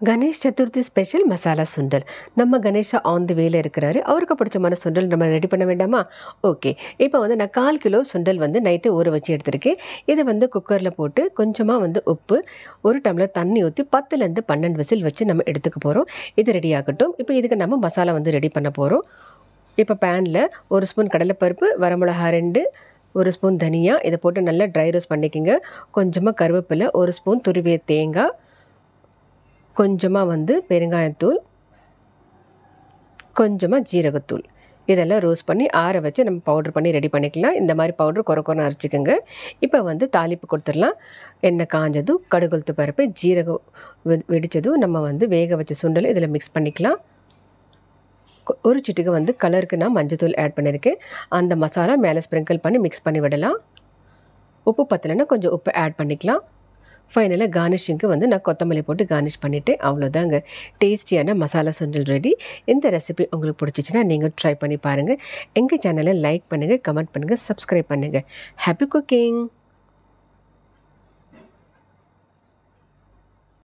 Ganesh Chaturthi special masala சுண்டல். நம்ம Ganesha on the வேல இருக்கிறாரு. அவருக்கு பிடிச்சமான சுண்டல் நம்ம ரெடி பண்ண வேண்டாமா? ஓகே. இப்போ வந்து நான் 1/4 கிலோ சுண்டல் வந்து நைட்டு ஊற வச்சு எடுத்திருக்கேன். இதை வந்து குக்கரில் போட்டு கொஞ்சமாக வந்து உப்பு, 1 டம்ளர் தண்ணி ஊற்றி 10லேருந்து 12 விசில் வச்சு நம்ம எடுத்துக்க போகிறோம். இது ரெடி ஆகட்டும். இப்போ இதுக்கு நம்ம மசாலா வந்து ரெடி பண்ண போகிறோம். இப்போ பேனில் 1 ஸ்பூன் கடலைப்பருப்பு, வரமிளகா 2, 1 ஸ்பூன் தனியா இதை போட்டு நல்லா ட்ரை ரோஸ்ட் பண்ணிக்கோங்க. கொஞ்சமாக கருவேப்பிலை, 1 ஸ்பூன் துருவிய தேங்காய், கொஞ்சமாக வந்து பெருங்காயத்தூள், கொஞ்சமாக ஜீரகத்தூள், இதெல்லாம் ரோஸ்ட் பண்ணி ஆற வச்சு நம்ம பவுட்ரு பண்ணி ரெடி பண்ணிக்கலாம். இந்த மாதிரி பவுட்ரு கொரன்னு அரைச்சிக்கோங்க. இப்போ வந்து தாளிப்பு கொடுத்துடலாம். எண்ணெய் காஞ்சதும் கடுகு உளுத்தம் பருப்பு, ஜீரகம் வெடித்ததும் நம்ம வந்து வேக வச்ச சுண்டல் இதில் மிக்ஸ் பண்ணிக்கலாம். ஒரு சிட்டிகை வந்து கலருக்கு நான் மஞ்சத்தூள் ஆட் பண்ணியிருக்கேன். அந்த மசாலா மேலே ஸ்ப்ரிங்கிள் பண்ணி மிக்ஸ் பண்ணி விடலாம். உப்பு பத்தலைன்னா கொஞ்சம் உப்பு ஆட் பண்ணிக்கலாம். ஃபைனலாக கார்னிஷிங்க்கு வந்து நான் கொத்தமல்லி போட்டு கார்னிஷ் பண்ணிவிட்டேன். அவ்வளோதாங்க, டேஸ்டியான மசாலா சுண்டல் ரெடி. இந்த ரெசிபி உங்களுக்கு பிடிச்சிச்சின்னா நீங்கள் ட்ரை பண்ணி பாருங்கள். எங்கள் சேனலை லைக் பண்ணுங்கள், கமெண்ட் பண்ணுங்கள், சப்ஸ்கிரைப் பண்ணுங்கள். Happy cooking.